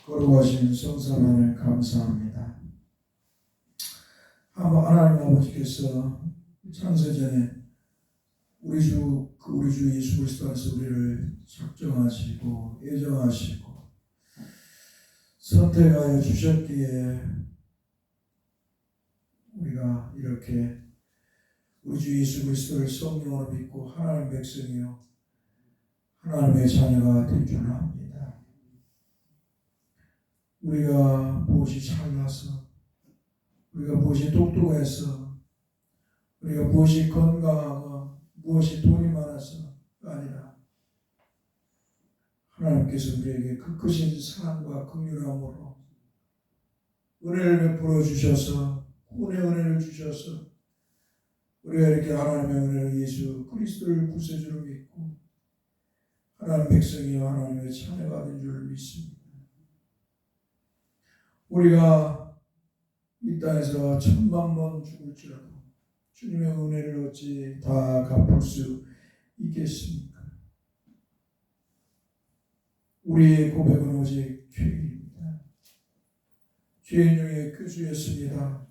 거룩하신 성삼하나님 감사합니다. 하나님 아버지께서 창세전에 우리 주 예수 그리스도 안에서 우리를 작정하시고 예정하시고 선택하여 주셨기에 우리가 이렇게 우리 주 예수 그리스도를 성령으로 믿고 하나님의 백성이요 하나님의 자녀가 될 줄 압니다. 우리가 무엇이 잘나서, 우리가 무엇이 똑똑해서, 우리가 무엇이 건강하고 무엇이 돈이 많아서가 아니라 하나님께서 우리에게 그 크신 사랑과 긍휼함으로 은혜를 베풀어 주셔서 구원의 은혜를 주셔서 우리가 이렇게 하나님의 은혜로 예수 그리스도를 구세주로 믿고 하나님 백성이요 하나님의 자녀가 된 줄 믿습니다. 우리가 이 땅에서 1000만 죽을지라도 주님의 은혜를 어찌 다 갚을 수 있겠습니까? 우리의 고백은 오직 죄인입니다. 죄인 중에 교수였습니다.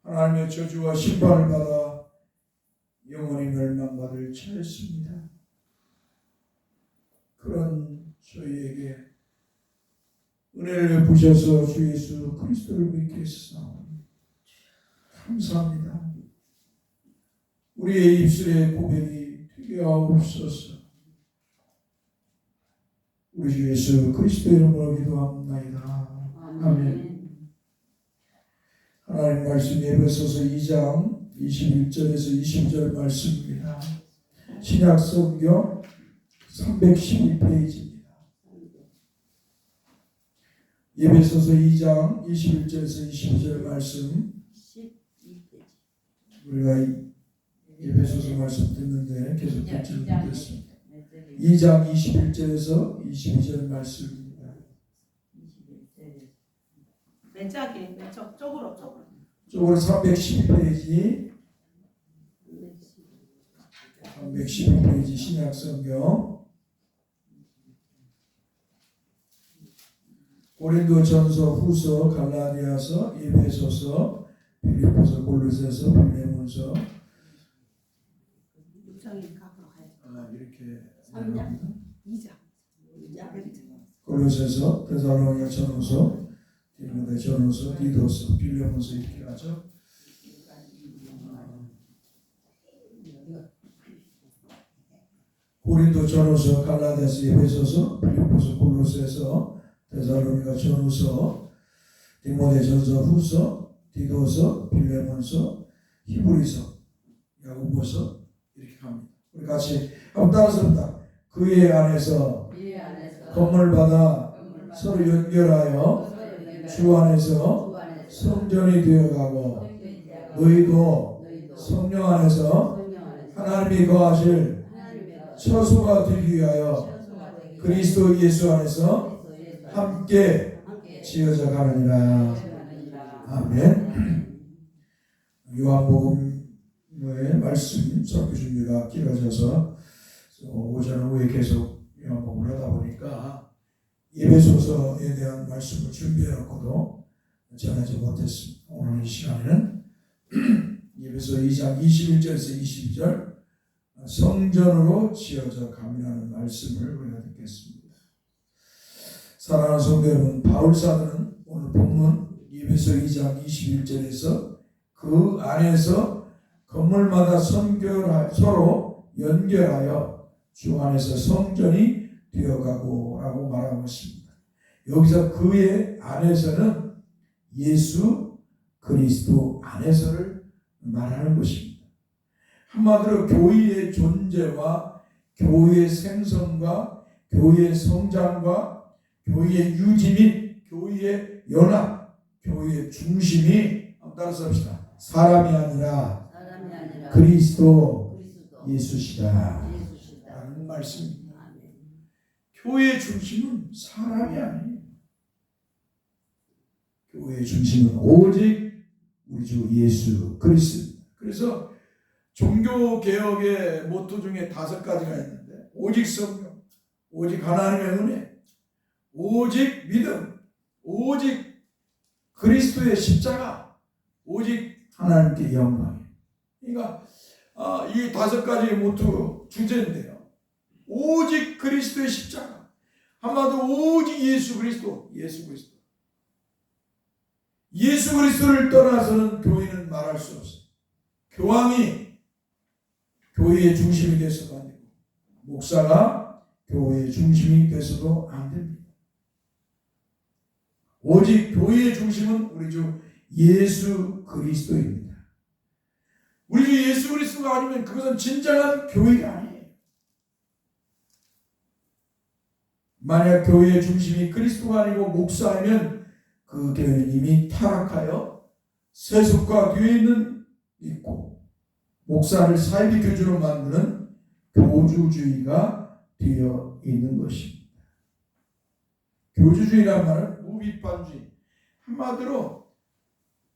하나님의 저주와 심판을 받아 영원히 멸망받을 차였습니다. 그런 저희에게 은혜를 베푸셔서 주 예수 그리스도를 믿게 했사오니 감사합니다. 우리의 입술의 고백이 되게 하옵소서. 우리 주 예수 그리스도 이름으로 기도합니다. 아멘. 하나님 말씀 에베소서 2장 21절에서 20절 말씀입니다. 신약 성경 312페이지입니다. 에베소서 2장 21절에서 22절 말씀 12페이지. 우리가 에베소서 말씀 듣는데 계속 듣지 못했습니다. 2장 21절에서 22절 말씀입니다. 몇 장이에요? 쪽으로. 쪽으로 312페이지 312페이지 신약성경 고린도전서, 후서, 갈라디아서, 에베소서, 빌립보서, 골로새서, 빌레몬서 6장이 각으로 가야죠. 이렇게 3장, 2장. 골로새서, 데살로니가 전후서, 디모데 전후서, 디도서, 빌레몬서 이렇게 하죠. 고린도 전후서, 갈라디아서, 에베소서, 빌립보서, 골로새서, 데살로니가 전후서, 디모데 전서, 후서, 디도서, 빌레몬서, 히브리서, 야고보서 이렇게 갑니다. 우리 같이 한번 따라서입니다. 그의 안에서 건물 받아 서로 연결하여 주 안에서 성전이 되어가고 너희도 성령 안에서 하나님이 거하실 처소가 되기 위하여 그리스도 예수 안에서 함께 지어져 가느니라. 아멘. 요한복음의 말씀 설교 준비가 길어져서 오전 오후에 계속 요한복음을 하다 보니까 에베소서에 대한 말씀을 준비해놓고도 전하지 못했습니다. 오늘 이 시간에는 에베소 2장 21절에서 22절 성전으로 지어져 가미라는 말씀을 우리가 듣겠습니다. 사랑하는 성도 여러분, 바울사도는 오늘 본문 에베소 2장 21절에서 그 안에서 건물마다 서로 연결하여 주 안에서 성전이 되어가고 라고 말하고 있습니다. 여기서 그의 안에서는 예수 그리스도 안에서를 말하는 것입니다. 한마디로 교회의 존재와 교회의 생성과 교회의 성장과 교회의 유지 및 교회의 연합, 교회의 중심이 따라서 합시다. 사람이 아니라 그리스도 예수시다 라는 말씀입니다. 교회의 중심은 사람이 아니에요. 교회의 중심은 오직 우리 주 예수 그리스도입니다. 그래서 종교개혁의 모토 중에 5가지가 있는데 오직 성령, 오직 하나님의 은혜, 오직 믿음, 오직 그리스도의 십자가, 오직 하나님께 영광이에요. 그러니까 이 5가지의 모토 주제인데요. 오직 그리스도의 십자가, 한마디로 오직 예수 그리스도, 예수 그리스도를 떠나서는 교회는 말할 수 없어요. 교황이 교회의 중심이 돼서도 안 되고 목사가 교회의 중심이 돼서도 안 됩니다. 오직 교회의 중심은 우리 주 예수 그리스도입니다. 우리 주 예수 그리스도가 아니면 그것은 진정한 교회가 아니에요. 만약 교회의 중심이 그리스도가 아니고 목사이면 그 교회는 이미 타락하여 세속과 뒤에 있고 목사를 사이비 교주로 만드는 교주주의가 되어 있는 것입니다. 교주주의란 말은 무비판주의, 한마디로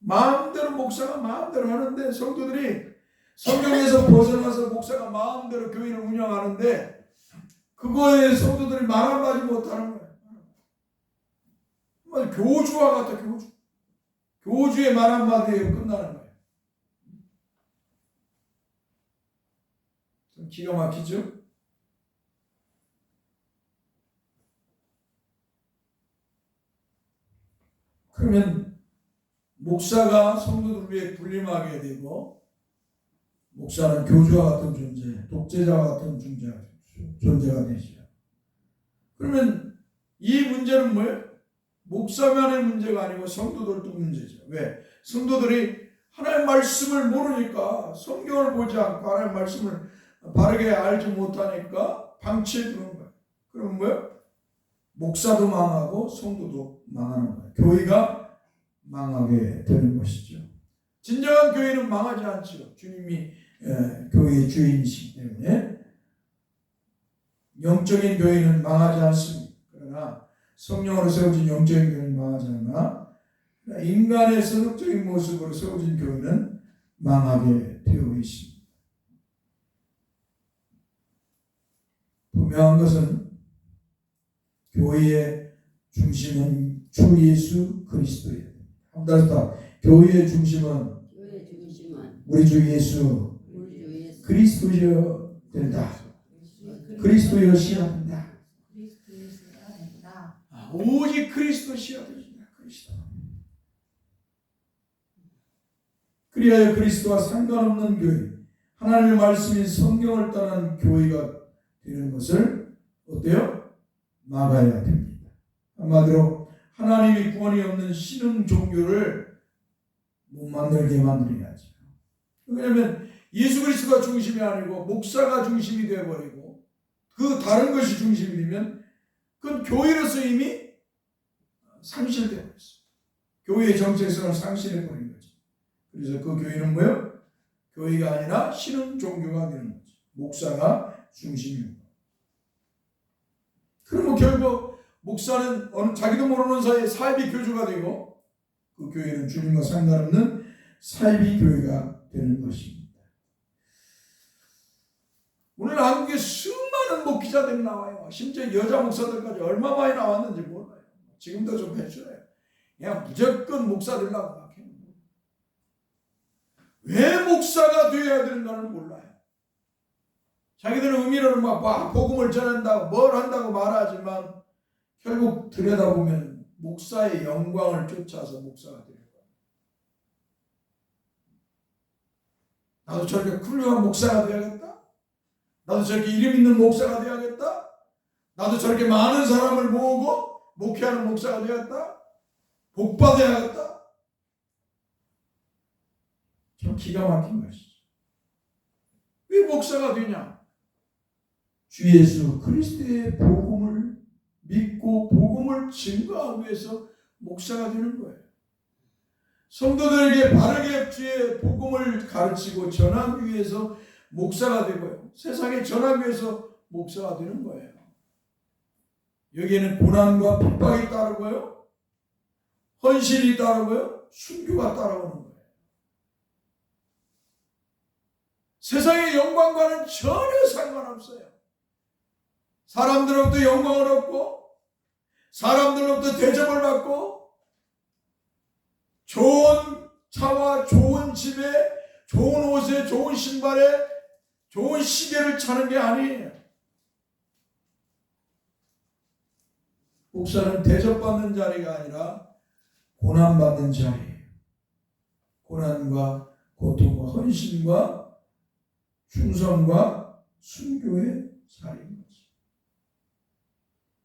마음대로 목사가 마음대로 하는데 성도들이 성경에서 벗어나서 목사가 마음대로 교회를 운영하는데 그거에 성도들이 말 한마디 못하는 거예요. 교주와 같아. 교주의 말 한마디에 끝나는 거예요. 좀 기가 막히죠? 그러면 목사가 성도들 위해 군림하게 되고 목사는 교주와 같은 존재, 독재자와 같은 존재가 되죠. 그러면 이 문제는 뭐예요? 목사만의 문제가 아니고 성도들도 문제죠. 왜? 성도들이 하나님의 말씀을 모르니까, 성경을 보지 않고 하나님의 말씀을 바르게 알지 못하니까 방치해 두는 거예요. 그럼 뭐예요? 목사도 망하고 성도도 망하는 거예요. 교회가 망하게 되는 것이죠. 진정한 교회는 망하지 않죠. 주님이 교회의 주인이시기 때문에. 영적인 교회는 망하지 않습니다. 그러나 성령으로 세워진 영적인 교회는 망하지 않으나 인간의 세속적인 모습으로 세워진 교회는 망하게 되어 있습니다. 분명한 것은 교회의 중심은 주 예수 그리스도예요. 한번 더 교회의 중심은 우리 주 예수 그리스도여야 된다. 그리스도여야 된다. 오직 그리스도여야 된다. 그리스도. 그리하여 그리스도와 상관없는 교회, 하나님의 말씀인 성경을 따르는 교회가 되는 것을 어때요? 막아야 됩니다. 한마디로 하나님이 구원이 없는 신흥 종교를 못 만들게 만들어야죠. 왜냐하면 예수 그리스도가 중심이 아니고 목사가 중심이 되어버리고 그 다른 것이 중심이 되면 그건 교회로서 이미 상실되어 있어요. 교회의 정체성을 상실해버린 거죠. 그래서 그 교회는 뭐예요? 교회가 아니라 신흥 종교가 되는 거죠. 목사가 중심이고. 그리고 결국 목사는 자기도 모르는 사이에 사이비 교주가 되고 그 교회는 주님과 상관없는 사이비 교회가 되는 것입니다. 오늘 한국에 수많은 목회자들이 나와요. 심지어 여자 목사들까지 얼마 많이 나왔는지 몰라요. 지금도 좀 배출해요. 그냥 무조건 목사 되려고 막 해요. 왜 목사가 되어야 되는가는 몰라요. 자기들은 의미로는 막 복음을 전한다고 뭘 한다고 말하지만 결국 들여다보면 목사의 영광을 쫓아서 목사가 되는 거예요. 나도 저렇게 훌륭한 목사가 되어야겠다. 나도 저렇게 이름 있는 목사가 되어야겠다. 나도 저렇게 많은 사람을 모으고 목회하는 목사가 되어야겠다. 복 받아야겠다. 좀 기가 막힌 것이죠. 왜 목사가 되냐? 주 예수 그리스도의 복음을 믿고 복음을 증거하기 위해서 목사가 되는 거예요. 성도들에게 바르게 주의 복음을 가르치고 전하기 위해서 목사가 되고요. 세상에 전하기 위해서 목사가 되는 거예요. 여기에는 고난과 핍박이 따르고요. 헌신이 따르고요. 순교가 따라오는 거예요. 세상의 영광과는 전혀 상관없어요. 사람들로부터 영광을 얻고 사람들로부터 대접을 받고 좋은 차와 좋은 집에 좋은 옷에 좋은 신발에 좋은 시계를 차는 게 아니에요. 목사는 대접받는 자리가 아니라 고난받는 자리예요. 고난과 고통과 헌신과 충성과 순교의 자리인 거죠.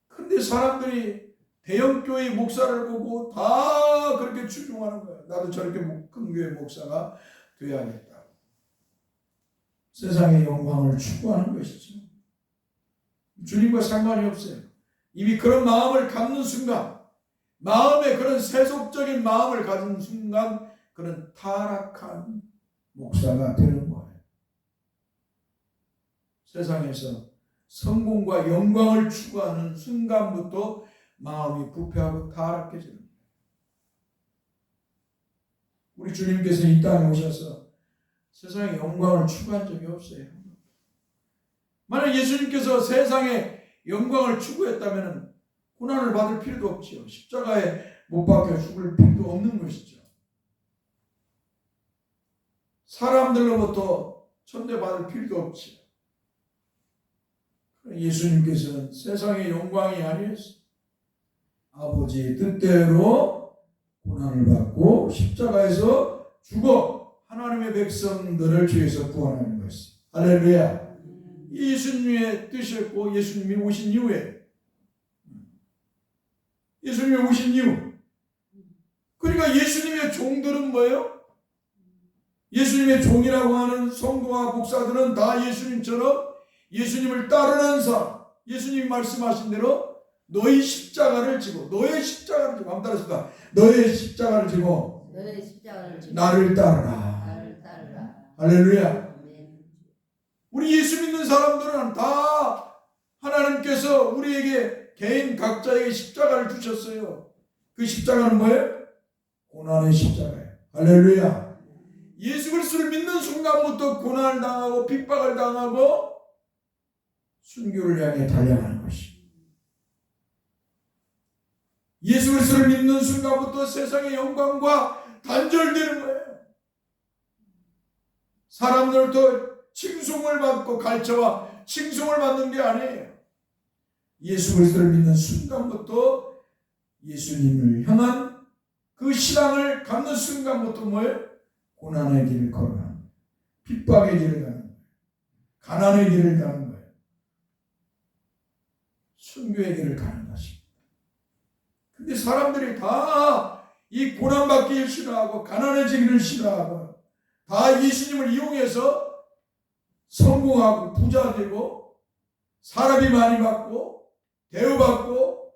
그런데 사람들이 대형교회 목사를 보고 다 그렇게 추종하는 거예요. 나도 저렇게 큰 교회 목사가 되어야겠다. 세상의 영광을 추구하는 것이죠. 주님과 상관이 없어요. 이미 그런 마음을 갖는 순간, 마음에 그런 세속적인 마음을 가진 순간 그런 타락한 목사가 되는 거예요. 세상에서 성공과 영광을 추구하는 순간부터 마음이 부패하고 타락해지는 거예요. 우리 주님께서 이 땅에 오셔서 세상의 영광을 추구한 적이 없어요. 만약 예수님께서 세상의 영광을 추구했다면 고난을 받을 필요도 없죠. 십자가에 못 박혀 죽을 필요도 없는 것이죠. 사람들로부터 천대받을 필요도 없죠. 예수님께서는 세상의 영광이 아니었어요. 아버지의 뜻대로 고난을 받고 십자가에서 죽어 하나님의 백성들을 주에서 구원하는 것이죠. 할렐루야. 예수님의 뜻이었고 예수님이 오신 이후에 그러니까 예수님의 종들은 뭐예요? 예수님의 종이라고 하는 성도와 목사들은 다 예수님처럼 예수님을 따르는 사람, 예수님이 말씀하신 대로 너의 십자가를 지고 한번 따라했습니다. 너의 십자가를 지고 너의 십자가를 지고 나를 따르라. 나를 따르라. 할렐루야. 아멘. 우리 예수 믿는 사람들은 다 하나님께서 우리에게 개인 각자에게 십자가를 주셨어요. 그 십자가는 뭐예요? 고난의 십자가예요. 할렐루야. 예수 그리스도를 믿는 순간부터 고난을 당하고 핍박을 당하고 순교를 향해 달려가는 것이. 예수 그리스도를 믿는 순간부터 세상의 영광과 단절되는 거예요. 사람들부터 칭송을 받고 갈채와 칭송을 받는 게 아니에요. 예수 그리스도를 믿는 순간부터 예수님을 향한 그 신앙을 갖는 순간부터 뭐예요? 고난의 길을 걸어가는 거예요. 핍박의 길을 가는 거예요. 가난의 길을 가는 거예요. 순교의 길을 가는 것입니다. 근데 사람들이 다 이 고난받기를 싫어하고 가난해지기를 싫어하고 다 예수님을 이용해서 성공하고 부자 되고 사람이 많이 받고 대우받고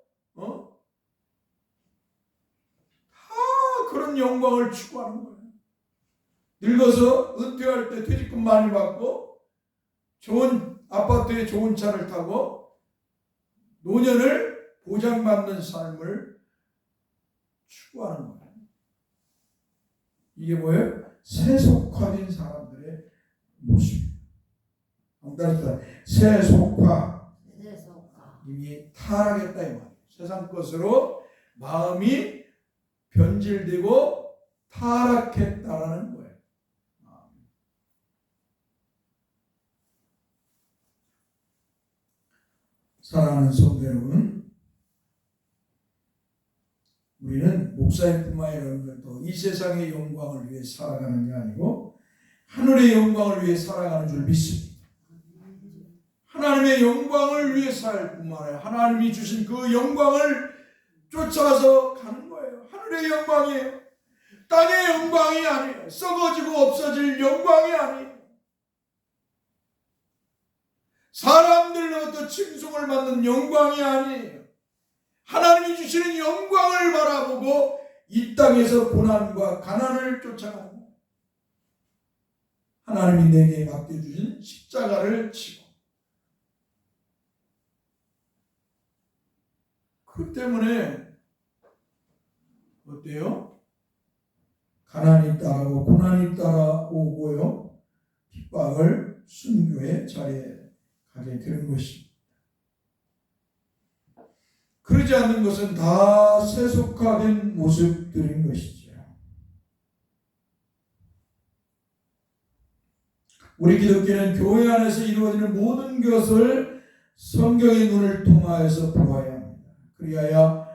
다 그런 영광을 추구하는 거예요. 늙어서 은퇴할 때 퇴직금 많이 받고 좋은 아파트에 좋은 차를 타고 노년을 보장받는 삶을 추구하는 거예요. 이게 뭐예요? 세속화된 사람들의 모습이에요. 세속화. 이미 타락했다 이 말이에요. 세상 것으로 마음이 변질되고 타락했다라는 거예요. 사랑하는 성도 여러분, 우리는 목사님뿐만 아니라 이 세상의 영광을 위해 살아가는 게 아니고 하늘의 영광을 위해 살아가는 줄 믿습니다. 하나님의 영광을 위해 살 뿐만 아니라 하나님이 주신 그 영광을 쫓아서 가는 거예요. 하늘의 영광이에요. 땅의 영광이 아니에요. 썩어지고 없어질 영광이 아니에요. 사람들로부터 칭송을 받는 영광이 아니에요. 하나님이 주시는 영광을 바라보고 이 땅에서 고난과 가난을 쫓아가는 거예요. 하나님이 내게 맡겨주신 십자가를 지고. 그렇기 때문에 어때요? 가난이 따라오고 고난이 따라오고요. 핍박을 순교의 자리에 가게 되는 것입니다. 그러지 않는 것은 다 세속화된 모습들인 것이죠. 우리 기독교는 교회 안에서 이루어지는 모든 것을 성경의 눈을 통하여서 보아야 합니다. 그리하여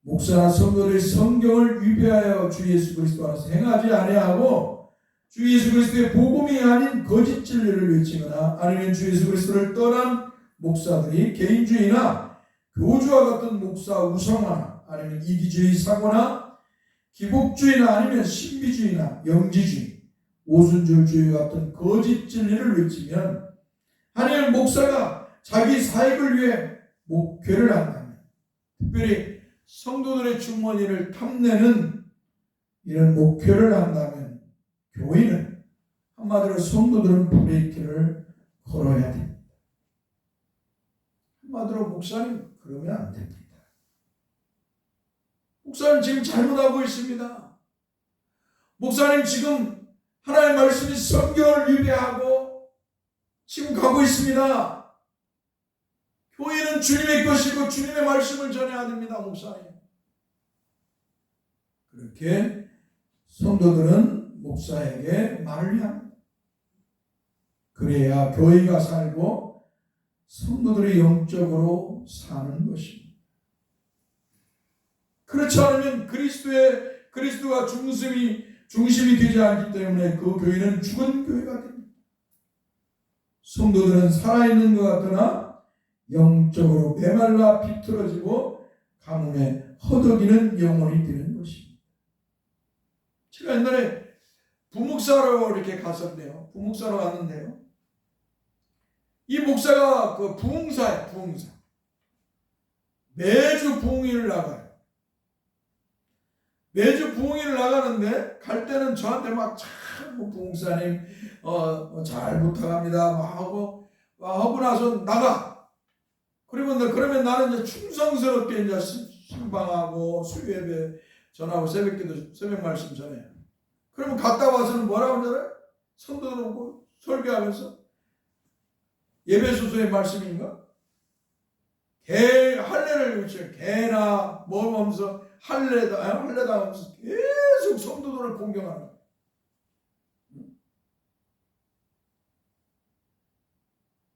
목사나 성도들이 성경을 위배하여 주 예수 그리스도 안에서 행하지 아니하고 주 예수 그리스도의 복음이 아닌 거짓 진리를 외치거나 아니면 주 예수 그리스도를 떠난 목사들이 개인주의나 교주와 같은 목사 우상화나 아니면 이기주의 사고나 기복주의나 아니면 신비주의나 영지주의, 오순절주의 같은 거짓 진리를 외치면 아니면 목사가 자기 사익을 위해 목회를 한다면 특별히 성도들의 주머니를 탐내는 이런 목회를 한다면 교회는 한마디로 성도들은 브레이크를 걸어야 됩니다. 한마디로 목사님 그러면 안 됩니다. 목사님 지금 잘못하고 있습니다. 목사님 지금 하나님의 말씀이 성경을 위배하고 지금 가고 있습니다. 교회는 주님의 것이고 주님의 말씀을 전해야 됩니다. 목사님. 그렇게 성도들은 목사에게 말을 해야 합니다. 그래야 교회가 살고 성도들이 영적으로 사는 것입니다. 그렇지 않으면 그리스도가 중심이 되지 않기 때문에 그 교회는 죽은 교회가 됩니다. 성도들은 살아있는 것 같으나 영적으로 메말라 비틀어지고 가뭄에 허덕이는 영혼이 되는 것입니다. 제가 옛날에 부목사로 이렇게 갔었는데요. 부목사로 갔는데요. 이 목사가 그 부흥사예요. 부흥사. 매주 부흥회를 나가요. 매주 부흥회를 나가는데 갈 때는 저한테 막 참 부흥사님 잘 부탁합니다 막 하고 나서 나가. 그러면 나는 이제 충성스럽게 이제 신방하고 수요예배 전하고 새벽기도 새벽 말씀 전해요. 그러면 갔다 와서는 뭐라고 하잖아요? 성도들 오고 설교하면서 예배소서의 말씀인가? 할례를 외쳐요. 개나 뭐 하면서 할례다 하면서 계속 성도들을 공경하는 거예요.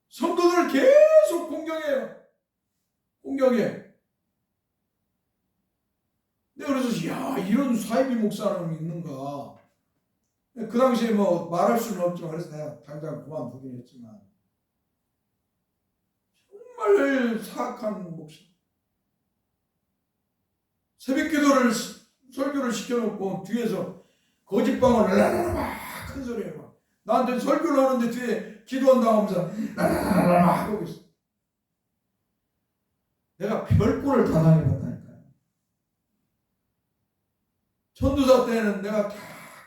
성도들을 계속 공경해요. 공경해. 내가 그래서 야 이런 사이비 목사는 있는가. 그 당시에 뭐 말할 수는 없지만 그래서 내가 당장 그만두긴 했지만 정말 사악한 목사. 새벽기도를 설교를 시켜놓고 뒤에서 거짓방을 랄랄랄라 막 큰 소리에 막 나한테 설교를 하는데 뒤에 기도한다고 하면서 랄랄랄라 막 하고 있어. 내가 별꼴을 다 당해봤다니까요. 전도사 때는 내가 다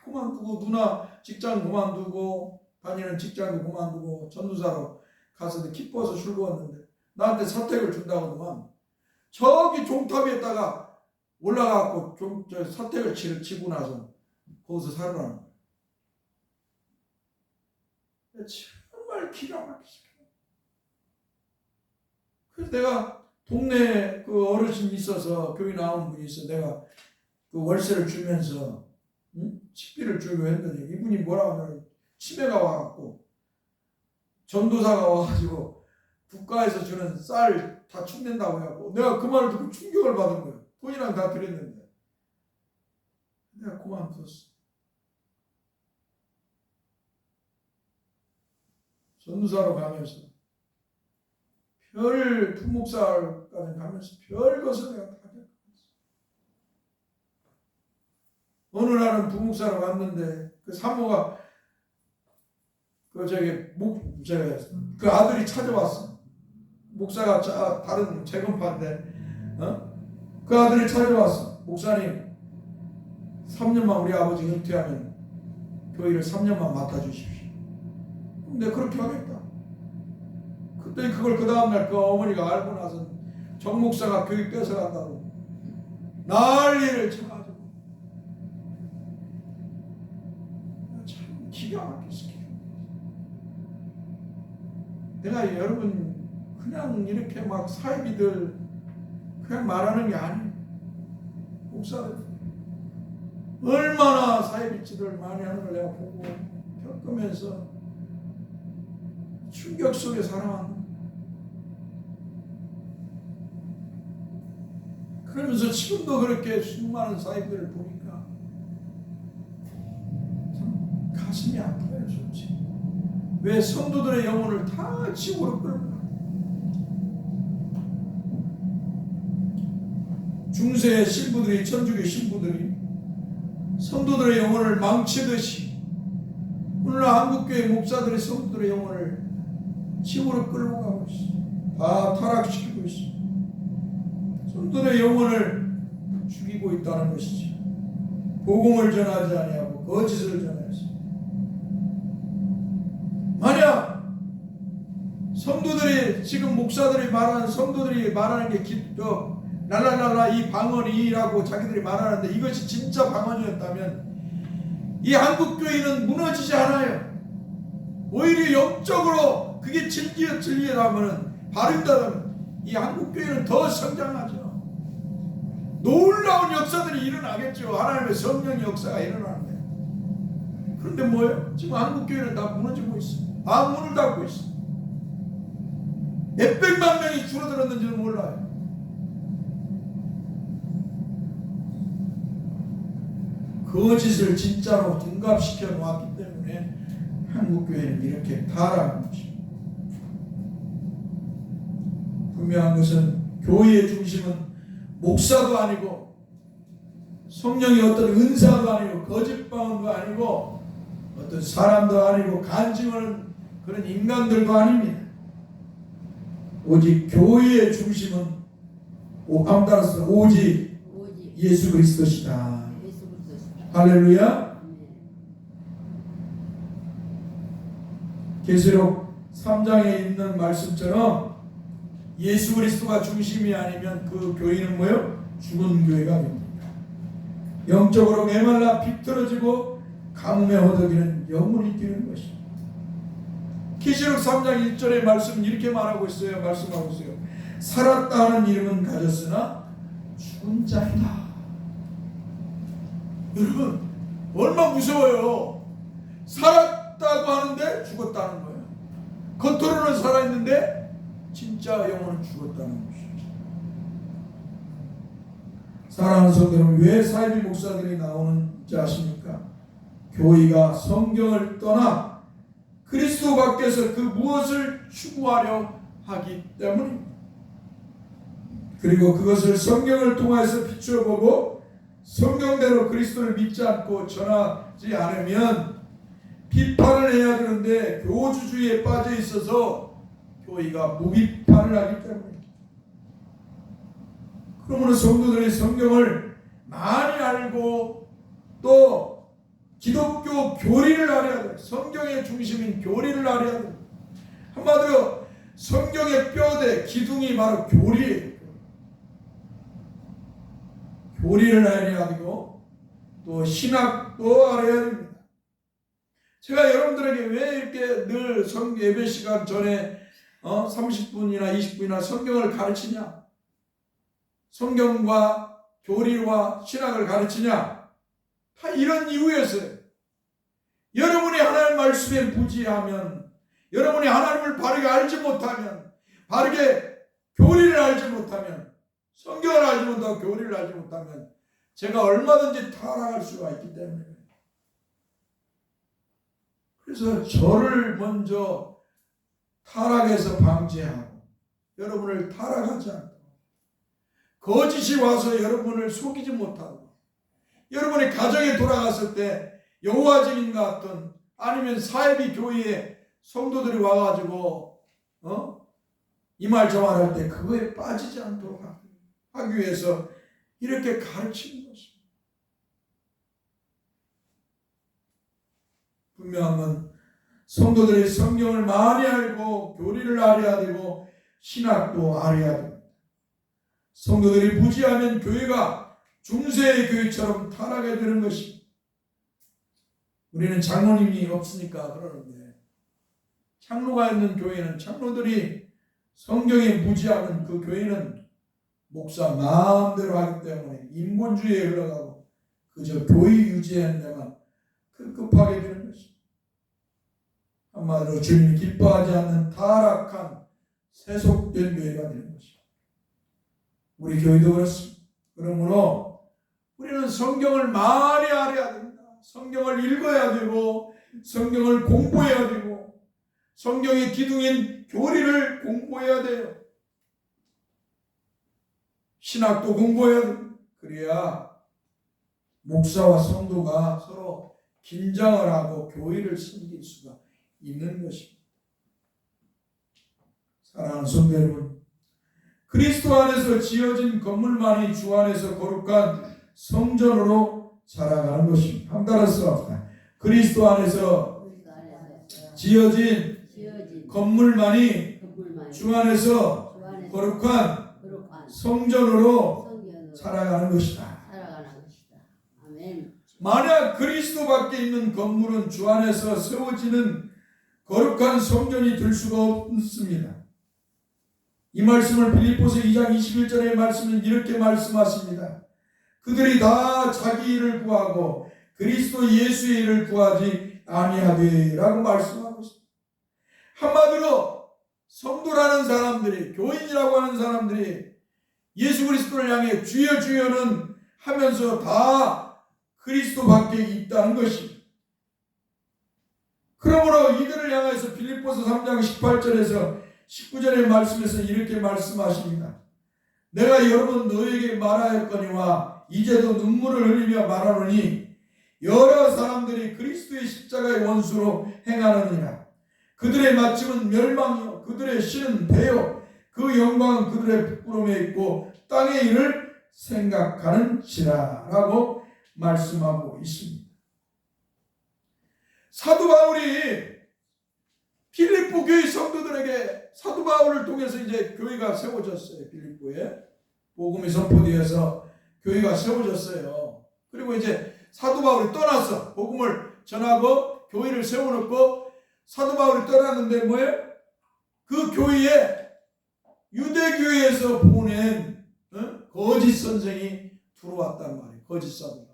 그만두고 누나 직장 그만두고 다니는 직장도 그만두고 전도사로 가서 기뻐서 출고했는데 나한테 사택을 준다고만 저기 종탑에다가 올라가고 저 사택을 치고 나서 거기서 살으라는 거야. 정말 기가 막히지. 그래서 내가 동네에 그 어르신이 있어서 교회 나온 분이 있어. 내가 그 월세를 주면서 식비를 주려고 했더니 이분이 뭐라고 하냐면 치매가 와갖고 전도사가 와가지고 국가에서 주는 쌀 다 축낸다고 해갖고 내가 그 말을 듣고 충격을 받은 거예요. 돈이랑 다 드렸는데 내가 그만뒀어. 전도사로 가면서 별 부목사까지 가면서 별 것을 내가 다 겪었어. 어느 날은 부목사로 갔는데 그 사모가 그 아들이 찾아왔어. 목사가 다른 재건파인데 그 아들이 찾아왔어. 목사님 3년만 우리 아버지 은퇴하면 교회를 3년만 맡아주십시오. 근데 그렇게 하겠다. 그때 그걸 그 다음날 그 어머니가 알고 나서 정 목사가 교회 뺏어간다고 난리를 쳐가지고 참 기가 막혔어. 내가 여러분 그냥 이렇게 막 사이비들 그냥 말하는 게 아니에요. 목사들 얼마나 사이비치들 많이 하는 걸 내가 보고 겪으면서 충격 속에 살아왔는데 그러면서 지금도 그렇게 수많은 사이비들을 보니까 참 가슴이 아파요. 솔직히 왜 성도들의 영혼을 다 지옥으로 끌고 중세의 신부들이 천주교 신부들이 성도들의 영혼을 망치듯이 오늘날 한국교회 목사들의 성도들의 영혼을 지옥으로 끌고 가고 있어. 다 타락시키고 있어. 성도들의 영혼을 죽이고 있다는 것이지. 복음을 전하지 아니하고 거짓을 전하였어. 만약 성도들이 지금 목사들이 말하는 성도들이 말하는 게 랄랄랄라 이 방언이라고 자기들이 말하는데 이것이 진짜 방언이었다면 이 한국교회는 무너지지 않아요. 오히려 영적으로 그게 진리라면 바른다면 이 한국교회는 더 성장하죠. 놀라운 역사들이 일어나겠죠. 하나님의 성령의 역사가 일어나는데. 그런데 뭐예요? 지금 한국교회는 다 무너지고 있어. 다 문을 닫고 있어. 몇백만 명이 줄어들었는지는 몰라요. 거짓을 진짜로 둔갑시켜 놓았기 때문에 한국교회는 이렇게 타락한 것입니다. 분명한 것은 교회의 중심은 목사도 아니고 성령의 어떤 은사도 아니고 거짓방언도 아니고 어떤 사람도 아니고 간증하는 그런 인간들도 아닙니다. 오직 교회의 중심은 따라서 오직 예수 그리스도시다. 할렐루야. 계시록 3장에 있는 말씀처럼 예수 그리스도가 중심이 아니면 그 교회는 뭐요? 죽은 교회가 됩니다. 영적으로 메말라 비틀어지고 가뭄에 허덕이는 영혼이 되는 것입니다. 계시록 3장 1절의 말씀은 이렇게 말하고 있어요. 말씀하고 있어요. 살았다 하는 이름은 가졌으나 죽은 자이다. 여러분 얼마나 무서워요. 살았다고 하는데 죽었다는 거예요. 겉으로는 살아있는데 진짜 영혼은 죽었다는 것이죠. 사랑하는 성도 여러분, 왜 사이비 목사들이 나오는지 아십니까? 교회가 성경을 떠나 그리스도 밖에서 그 무엇을 추구하려 하기 때문입니다. 그리고 그것을 성경을 통해서 비추어 보고 성경대로 그리스도를 믿지 않고 전하지 않으면 비판을 해야 되는데 교주주의에 빠져 있어서 교회가 무비판을 하기 때문입니다. 그러므로 성도들이 성경을 많이 알고 또 기독교 교리를 알아야 돼요. 성경의 중심인 교리를 알아야 돼요. 한마디로 성경의 뼈대, 기둥이 바로 교리예요. 교리를 알아야 되고 또 신학도 알아야 됩니다. 제가 여러분들에게 왜 이렇게 늘 예배 시간 전에 30분이나 20분이나 성경을 가르치냐? 성경과 교리와 신학을 가르치냐? 다 이런 이유였어요. 여러분이 하나님 말씀에 부지하면, 여러분이 하나님을 바르게 알지 못하면, 바르게 교리를 알지 못하면, 성경을 알지 못하고 교리를 알지 못하면 제가 얼마든지 타락할 수가 있기 때문에. 그래서 저를 먼저 타락해서 방지하고 여러분을 타락하지 않고 거짓이 와서 여러분을 속이지 못하고 여러분의 가정에 돌아갔을 때 여호와 증인 같은 아니면 사이비 교회에 성도들이 와가지고 이 말 저 말 할 때 그거에 빠지지 않도록 하기 위해서 이렇게 가르치는 것입니다. 분명한 건 성도들이 성경을 많이 알고 교리를 알아야 되고 신학도 알아야 됩니다. 성도들이 부지하면 교회가 중세의 교회처럼 타락해 되는 것입니다. 우리는 장로님이 없으니까 그러는데 장로가 있는 교회는 장로들이 성경에 무지하면 그 교회는 목사 마음대로 하기 때문에 인본주의에 흘러가고 그저 교회 유지하는 데만 급급하게 되는 것입니다. 한마디로 주님이 기뻐하지 않는 타락한 세속된 교회가 되는 것입니다. 우리 교회도 그렇습니다. 그러므로 우리는 성경을 많이 알아야 됩니다. 성경을 읽어야 되고 성경을 공부해야 되고 성경의 기둥인 교리를 공부해야 돼요. 신학도 공부해야 됩니다. 그래야 목사와 성도가 서로 긴장을 하고 교회를 섬길 수가 있는 것입니다. 사랑하는 성도 여러분, 그리스도 안에서 지어진 건물만이 주 안에서 거룩한 성전으로 자라가는 것입니다. 한 따라서 합시다. 그리스도 안에서 지어진 건물만이 주 안에서 거룩한 성전으로 살아가는 것이다. 만약 그리스도 밖에 있는 건물은 주 안에서 세워지는 거룩한 성전이 될 수가 없습니다. 이 말씀을 빌립보서 2장 21절의 말씀은 이렇게 말씀하십니다. 그들이 다 자기 일을 구하고 그리스도 예수의 일을 구하지 아니하되 라고 말씀하고 있습니다. 한마디로 성도라는 사람들이, 교인이라고 하는 사람들이 예수 그리스도를 향해 주여 주여는 하면서 다 그리스도 밖에 있다는 것입니다. 그러므로 이들을 향해서 빌립보서 3장 18절에서 19절의 말씀에서 이렇게 말씀하십니다. 내가 여러 번 너에게 말하였거니와 이제도 눈물을 흘리며 말하노니 여러 사람들이 그리스도의 십자가의 원수로 행하느니라. 그들의 마침은 멸망이요 그들의 신은 배요 그 영광은 그들의 부끄러움에 있고 땅의 일을 생각하는지라 라고 말씀하고 있습니다. 사도 바울이 필리포 교회 성도들에게 사도 바울을 통해서 이제 교회가 세워졌어요. 필리포에 복음이 선포되어서 교회가 세워졌어요. 그리고 이제 사도 바울이 떠났어. 복음을 전하고 교회를 세워놓고 사도 바울이 떠났는데 뭐예요? 그 교회에 유대교회에서 보낸 거짓 선생이 들어왔단 말이에요. 거짓 사도가.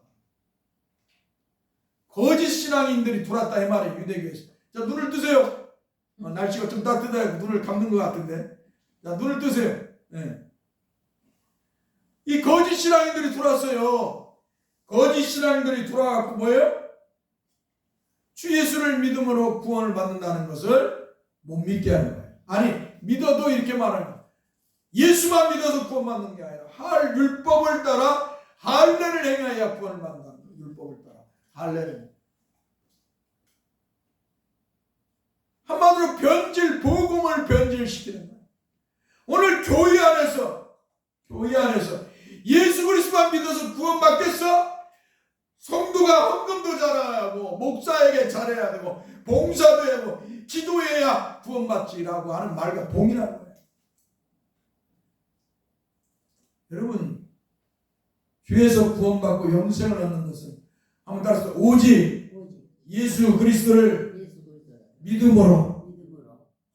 거짓 신앙인들이 들어왔다 이 말이에요. 유대교회에서. 자, 눈을 뜨세요. 날씨가 좀 따뜻하고 눈을 감는 것 같은데. 자, 눈을 뜨세요. 네. 이 거짓 신앙인들이 들어왔어요. 거짓 신앙인들이 들어와갖고 뭐예요? 주 예수를 믿음으로 구원을 받는다는 것을 못 믿게 하는 거예요. 아니, 믿어도 이렇게 말하는 거예요. 예수만 믿어서 구원받는 게 아니라 율법을 따라 할례를 행해야 구원을 받는다는 거예요. 율법을 따라 할례를. 한마디로 복음을 변질시키는 거예요. 오늘 교회 안에서 예수 그리스도만 믿어서 구원받겠어? 성도가 헌금도 잘해야 하고 목사에게 잘해야 되고 봉사도 하고 기도해야 구원받지라고 하는 말과 동일한 거예요. 여러분, 주에서 구원받고 영생을 얻는 것은 한번 따라서 오직 예수 그리스도를 믿음으로,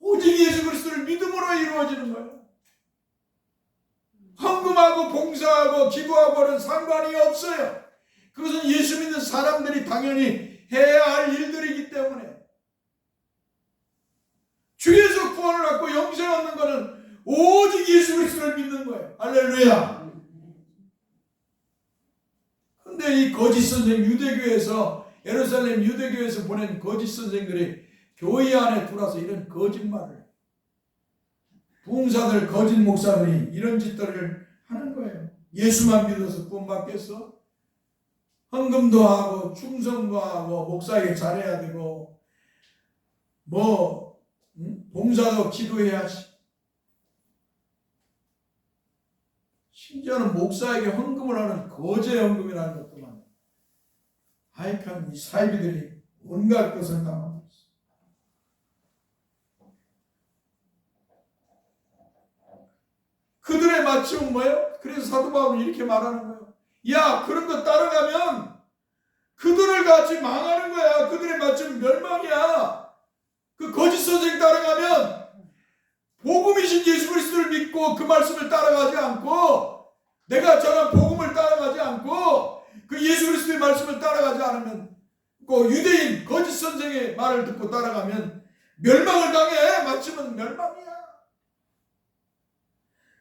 오직 예수 그리스도를 믿음으로 이루어지는 거예요. 헌금하고 봉사하고 기도하고는 상관이 없어요. 그것은 예수 믿는 사람들이 당연히 해야 할 일들이기 때문에 주에서 구원을 받고 영생 얻는 것은 오직 예수 그리스도를 믿는 거예요. 할렐루야. 그런데 이 거짓 선생 유대교회에서 예루살렘 유대교회에서 보낸 거짓 선생들이 교회 안에 들어와서 이런 거짓말을 부흥사들 거짓 목사들이 이런 짓들을 하는 거예요. 예수만 믿어서 구원받겠어? 헌금도 하고 충성도 하고 목사에게 잘해야 되고 봉사도 기도해야지. 심지어는 목사에게 헌금을 하는 거제 헌금이라는 것도 많아요. 하여간 이 사이비들이 온갖 것을 당하고 있어요. 그들의 마침은 뭐예요? 그래서 사도 바울은 이렇게 말하는 거예요. 야, 그런 거 따라가면 그들을 같이 망하는 거야. 그들의 마침은 멸망이야. 그 거짓 선생 따라가면 복음이신 예수 그리스도를 믿고 그 말씀을 따라가지 않고 내가 전한 복음을 따라가지 않고 그 예수 그리스도의 말씀을 따라가지 않으면 그 유대인 거짓 선생의 말을 듣고 따라가면 멸망을 당해. 마침은 멸망이야.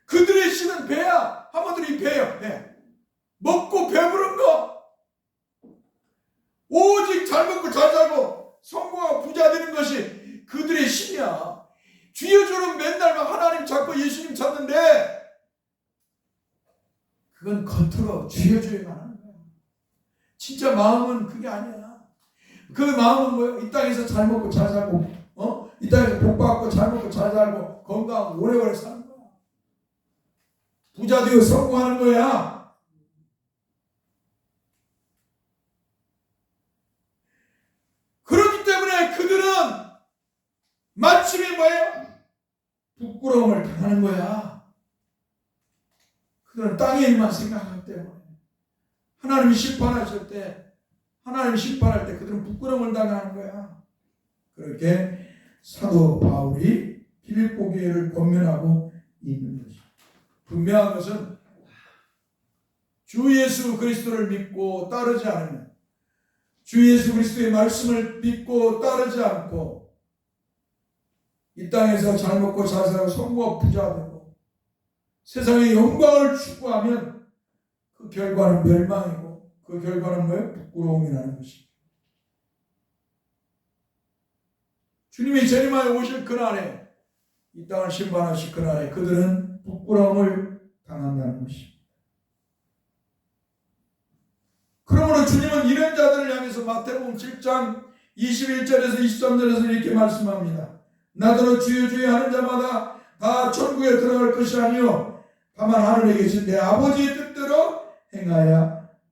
그들의 신은 배야. 한마디로 이 배요. 배. 먹고 배부른 거. 오직 잘 먹고 잘 살고 성공하고 부자 되는 것이 그들의 신이야. 주여주는 맨날 막 하나님 찾고 예수님 찾는데 그건 겉으로 주여주여만 하는 거야. 진짜 마음은 그게 아니야. 그 마음은 뭐예요? 이 땅에서 잘 먹고 잘 살고 이 땅에서 복 받고 잘 먹고 잘 살고 건강하고 오래오래 사는 거야. 부자 되어 성공하는 거야. 그렇기 때문에 그들은 마침이 뭐예요? 부끄러움을 당하는 거야. 그들은 땅의 일만 생각하기 때문에 하나님이 심판하실 때 그들은 부끄러움을 당하는 거야. 그렇게 사도 바울이 빌립보 교회를 권면하고 있는 것이죠. 분명한 것은 주 예수 그리스도를 믿고 따르지 않으면 주 예수 그리스도의 말씀을 믿고 따르지 않고 이 땅에서 잘 먹고 잘 살고 성공하고 부자 되고 세상의 영광을 추구하면 그 결과는 멸망이고 그 결과는 뭐예요? 부끄러움이라는 것입니다. 주님이 재림하여 오실 그날에 이 땅을 심판하실 그날에 그들은 부끄러움을 당한다는 것입니다. 그러므로 주님은 이런 자들을 향해서 마태복음 7장 21절에서 23절에서 이렇게 말씀합니다. 나더러 주여 주여 하는 자마다 다 천국에 들어갈 것이 아니요 다만 하늘에 계신 내 아버지의 뜻대로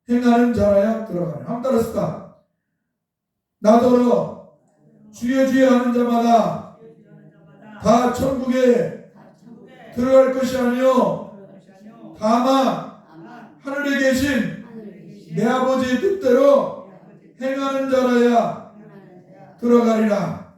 행하는 자라야 들어가네. 한번 따라했다. 나더러 주여 주여 하는 자마다 다 천국에 들어갈 것이 아니요 다만 하늘에 계신 내 아버지의 뜻대로 행하는 자라야 들어가리라.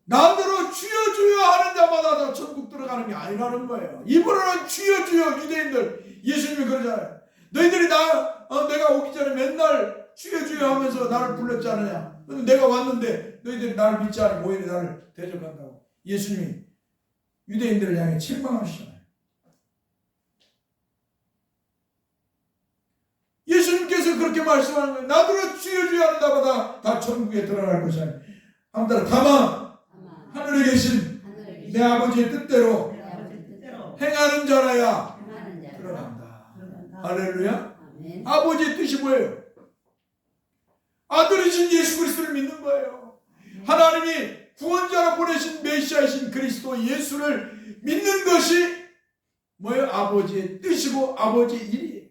나더러 주여 주여 하는 자마다 다 천국 들어가는 게 아니라는 거예요. 입으로는 주여 주여. 유대인들 예수님이 그러잖아요. 너희들이 내가 오기 전에 맨날 주여 주여 하면서 나를 불렀지 않느냐. 근데 내가 왔는데 너희들이 나를 믿지 않고 오히려 나를 대적한다고. 예수님이 유대인들을 향해 책망하시잖아요. 예수님께서 그렇게 말씀하는 거예요. 나더러 주여 주여 하는 자마다 다 천국에 들어갈 것이 아니라 한번 따라 다만 하늘에 계신 내 아버지의 뜻대로 행하는 자라야 들어간다. 할렐루야. 아버지의 뜻이 뭐예요? 아들이신 예수 그리스도를 믿는 거예요. 하나님이 구원자로 보내신 메시아이신 그리스도 예수를 믿는 것이 뭐예요? 아버지의 뜻이고 아버지의 일이에요.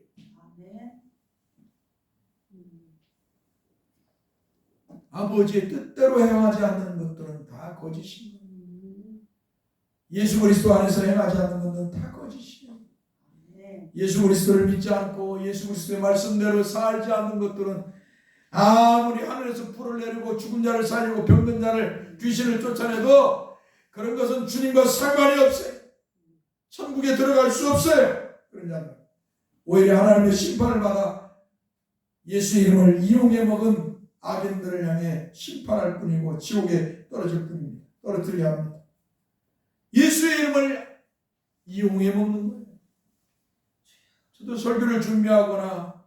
아버지의 뜻대로 행하지 않는 것들은 다 거짓입니다. 예수 그리스도 안에서 행하지 않는 것들은 다 거짓이에요. 예수 그리스도를 믿지 않고 예수 그리스도의 말씀대로 살지 않는 것들은 아무리 하늘에서 불을 내리고 죽은 자를 살리고 병든 자를 귀신을 쫓아내도 그런 것은 주님과 상관이 없어요. 천국에 들어갈 수 없어요. 그런 자는 오히려 하나님의 심판을 받아 예수 이름을 이용해 먹은 악인들을 향해 심판할 뿐이고 지옥에 떨어질 뿐입니다. 떨어뜨리게 합니다. 예수의 이름을 이용해 먹는 거예요. 저도 설교를 준비하거나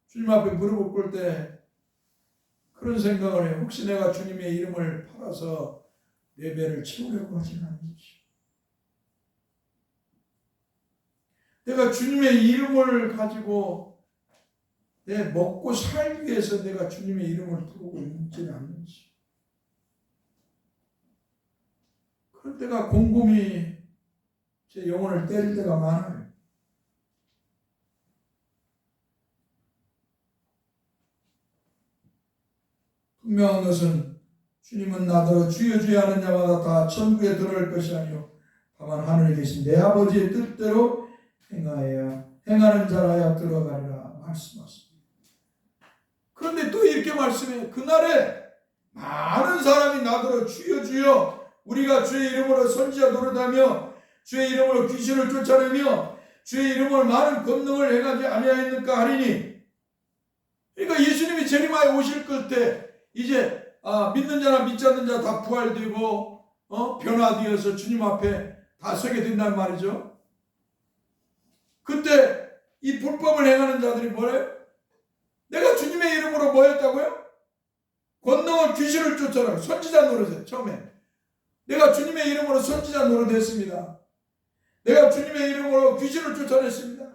주님 앞에 무릎을 꿇을 때 그런 생각을 해요. 혹시 내가 주님의 이름을 팔아서 내 배를 채우려고 하지는 않는지. 내가 주님의 이름을 가지고 내 먹고 살기 위해서 내가 주님의 이름을 부르고 있지는 않는지. 그럴 때가 곰곰이 제 영혼을 때릴 때가 많아요. 분명한 것은 주님은 나더러 주여 주여 하는 자마다 다 천국에 들어갈 것이 아니요 다만 하늘에 계신 내 아버지의 뜻대로 행하는 자라야 들어가리라 말씀하십니다. 그런데 또 이렇게 말씀해요. 그날에 많은 사람이 나더러 주여 주여 우리가 주의 이름으로 선지자 노릇하며 주의 이름으로 귀신을 쫓아내며 주의 이름으로 많은 권능을 행하지 아니하였는가 하리니. 그러니까 예수님이 재림하여 오실 때 이제 믿는 자나 믿지 않는 자 다 부활되고 변화되어서 주님 앞에 다 서게 된단 말이죠. 그때 이 불법을 행하는 자들이 뭐래요? 내가 주님의 이름으로 뭐 했다고요? 권능을 귀신을 쫓아라. 선지자 노릇해. 처음에 내가 주님의 이름으로 선지자 노릇했습니다. 내가 주님의 이름으로 귀신을 쫓아냈습니다.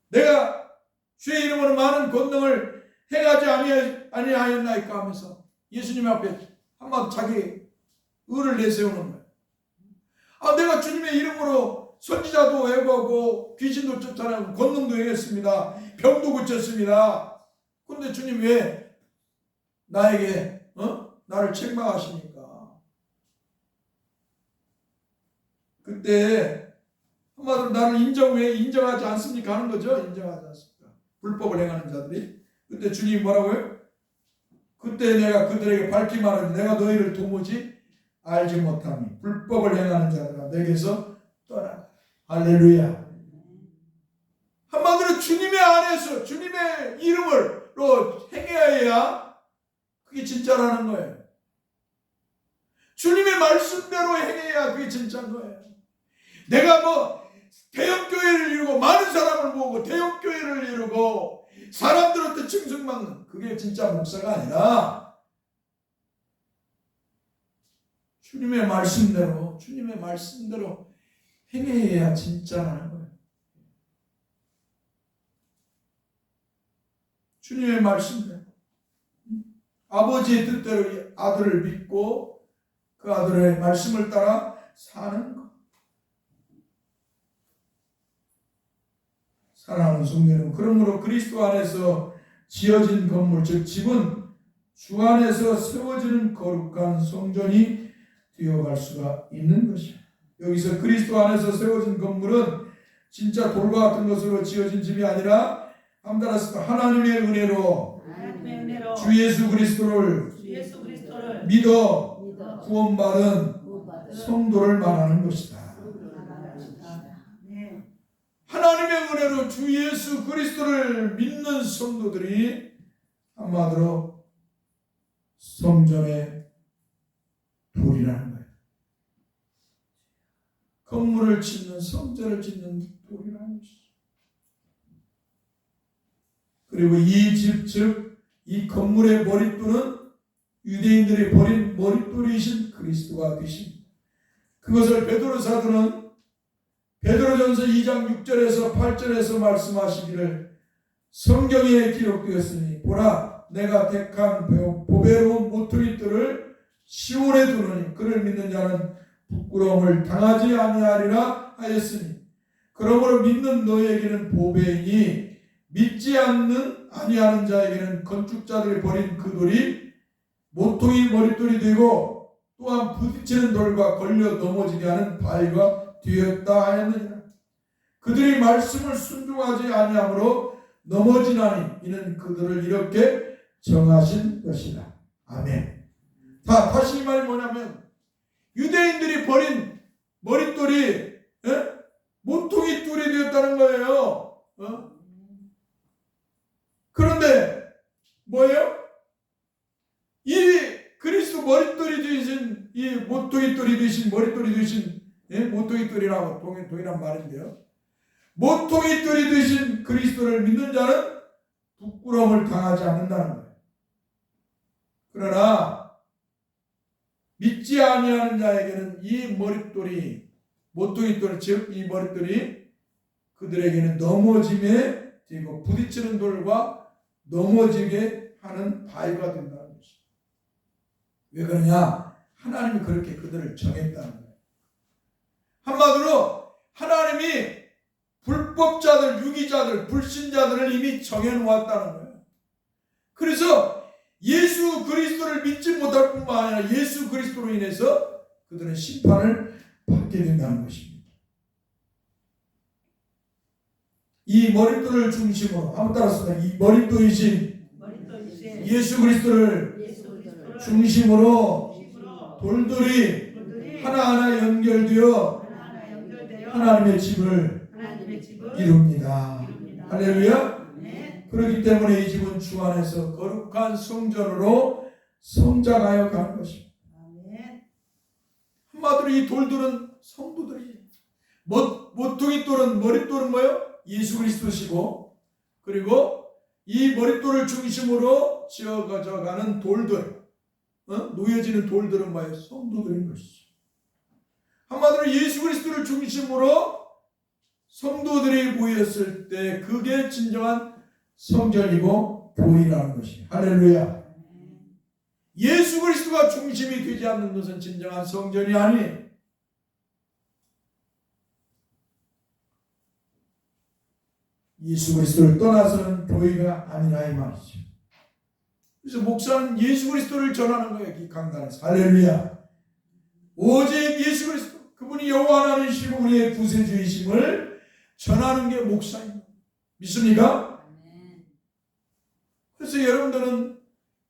내가 주의 이름으로 많은 권능을 행하지 아니하였나이까 하면서 예수님 앞에 한마디 자기 의를 내세우는 거예요. 내가 주님의 이름으로 선지자도 해보고 귀신도 쫓아내고 권능도 행했습니다. 병도 고쳤습니다. 그런데 주님 왜 나에게 나를 책망하십니까? 그때 한마디로 나를 왜 인정하지 않습니까? 하는 거죠. 인정하지 않습니까? 불법을 행하는 자들이. 그때 주님이 뭐라고요? 그때 내가 그들에게 밝히 말하니 내가 너희를 도무지 알지 못하니 불법을 행하는 자들아 내게서 떠나라. 할렐루야. 한마디로 주님의 안에서 주님의 이름으로 행해야 그게 진짜라는 거예요. 주님의 말씀대로 행해야 그게 진짜인 거예요. 내가 대형교회를 이루고 많은 사람을 모으고 대형교회를 이루고 사람들한테 칭송받는 그게 진짜 목사가 아니라 주님의 말씀대로 행해야 진짜라는 거예요. 주님의 말씀대로 아버지의 뜻대로 아들을 믿고 그 아들의 말씀을 따라 사는 것. 사랑하는 성도 여러분, 그러므로 그리스도 안에서 지어진 건물, 즉 집은 주 안에서 세워지는 거룩한 성전이 되어갈 수가 있는 것이야. 여기서 그리스도 안에서 세워진 건물은 진짜 돌과 같은 것으로 지어진 집이 아니라 하나님의 은혜로 하나님의 은혜로 주 예수 그리스도를 믿어 믿어 구원받은 구원받은 성도를 말하는 것이다. 네. 하나님의 은혜로 주 예수 그리스도를 믿는 성도들이 한마디로 성전의 돌이라는 거예요. 건물을 짓는, 성전을 짓는 돌이라는 것이죠. 그리고 이 집, 즉 이 건물의 머릿돌은 유대인들이 버린 머릿돌이신 그리스도가 되십니다. 그것을 베드로 사도는 베드로전서 2장 6절에서 8절에서 말씀하시기를 성경에 기록되었으니 보라 내가 택한 보배로운 모퉁이돌을 시온에 두노니 그를 믿는 자는 부끄러움을 당하지 아니하리라 하였으니 그러므로 믿는 너에게는 보배이니 믿지 아니하는 자에게는 건축자들이 버린 그 돌이 모퉁이 머릿돌이 되고 또한 부딪히는 돌과 걸려 넘어지게 하는 바위가 되었다 하였느니라. 그들이 말씀을 순종하지 아니하므로 넘어지나니 이는 그들을 이렇게 정하신 것이라. 아멘. 다시 이 말이 뭐냐면 유대인들이 버린 머릿돌이 모퉁이 돌이 되었다는 거예요. 그런데 뭐예요? 이 그리스도 머릿돌이 되신 이 모퉁이 돌이 되신 머릿돌이 되신 모퉁이 돌이라고 동일한 말인데요. 모퉁이 돌이 되신 그리스도를 믿는 자는 부끄러움을 당하지 않는다는 거예요. 그러나 믿지 아니하는 자에게는 이 머릿돌이 모퉁이 돌, 즉 이 머릿돌이 그들에게는 넘어짐에 되고 부딪히는 돌과 넘어지게 하는 바위가 된다는 것이죠. 왜 그러냐? 하나님이 그렇게 그들을 정했다는 거예요. 한마디로 하나님이 불법자들, 유기자들, 불신자들을 이미 정해놓았다는 거예요. 그래서 예수 그리스도를 믿지 못할 뿐만 아니라 예수 그리스도로 인해서 그들은 심판을 받게 된다는 것입니다. 이 머릿돌을 중심으로 한번 따라서 이 머릿돌이신 예수 그리스도를 중심으로 돌들이 하나하나 연결되어 하나님의 집을 이룹니다. 할렐루야. 그렇기 때문에 이 집은 주 안에서 거룩한 성전으로 성장하여 가는 것입니다. 한마디로 이 돌들은 성도들이 모퉁이 돌은 머릿돌은 뭐예요? 예수 그리스도시고 그리고 이 머릿돌을 중심으로 지어가는 돌들 놓여지는 돌들은 뭐예요? 성도들인 것이죠. 한마디로 예수 그리스도를 중심으로 성도들이 모였을 때 그게 진정한 성전이고 교회라는 것이에요. 할렐루야. 예수 그리스도가 중심이 되지 않는 것은 진정한 성전이 아니에요. 예수 그리스도를 떠나서는 교회가 아니라 이 말이죠. 그래서 목사는 예수 그리스도를 전하는 거예요. 이 강단에서. 할렐루야. 오직 예수 그리스도 그분이 여호와 하나님이시고 우리의 구세주이심을 전하는 게 목사입니다. 믿습니까? 그래서 여러분들은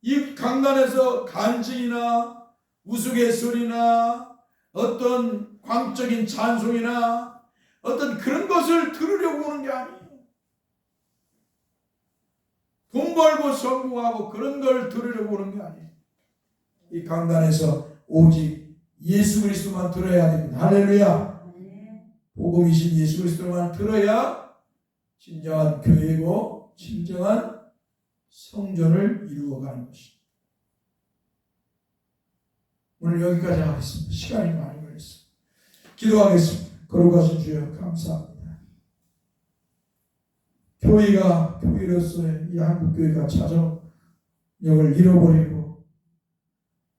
이 강단에서 간증이나 우스갯소리나 어떤 광적인 찬송이나 어떤 그런 것을 들으려고 오는 게 아니에요. 돈 벌고 성공하고 그런 걸 들으려고 오는 게 아니에요. 이 강단에서 오직 예수 그리스도만 들어야 됩니다. 할렐루야. 복음이신 예수 그리스도만 들어야 진정한 교회고 진정한 성전을 이루어가는 것입니다. 오늘 여기까지 하겠습니다. 시간이 많이 걸렸습니다. 기도하겠습니다. 거룩하신 주여 감사합니다. 교회가 교회로서의 이 한국교회가 자정력을 잃어버리고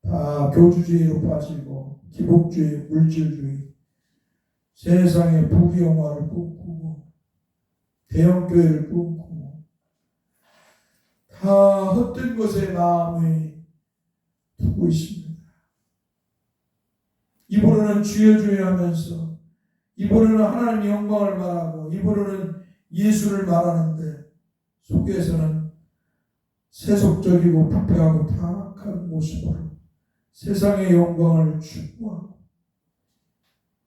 다 교주주의로 빠지고 기복주의, 물질주의, 세상의 부귀영화를 꿈꾸고 대형 교회를 꿈꾸고 다 헛된 것에 마음을 두고 있습니다. 입으로는 주여 주여 하면서 입으로는 하나님의 영광을 말하고 입으로는 예수를 말하는데 속에서는 세속적이고 부패하고 타락한 모습으로 세상의 영광을 추구하고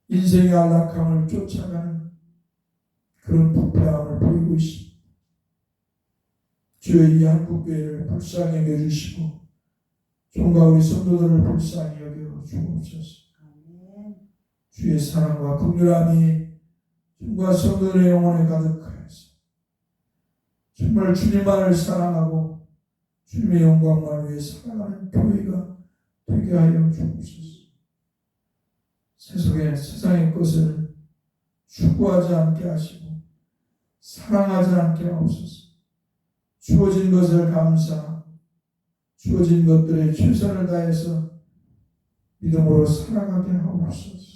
인생의 안락함을 쫓아가는 그런 부패함을 보이고 있습니다. 주여 이 한국교회를 불쌍히 여겨주시고 종과 우리 성도들을 불쌍히 여겨 주옵소서. 주의 사랑과 긍휼함이 종과 성도들의 영혼에 가득하여서 정말 주님만을 사랑하고 주님의 영광만 위해 살아가는 교회가 되게 하여 주옵소서. 세상의 것을 추구하지 않게 하시고 사랑하지 않게 하옵소서. 주어진 것을 감사하고 주어진 것들에 최선을 다해서 믿음으로 살아가게 하옵소서.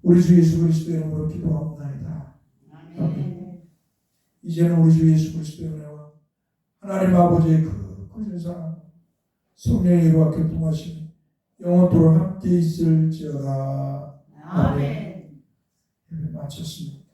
우리 주 예수 그리스도의 이름으로 기도합니다. 아멘. 이제는 우리 주 예수 그리스도의 은혜와 하나님 아버지의 그 크신 사랑 성령의 이루와 교통하심이 영원토록 함께 있을지어다. 아멘. 예배 마쳤습니다.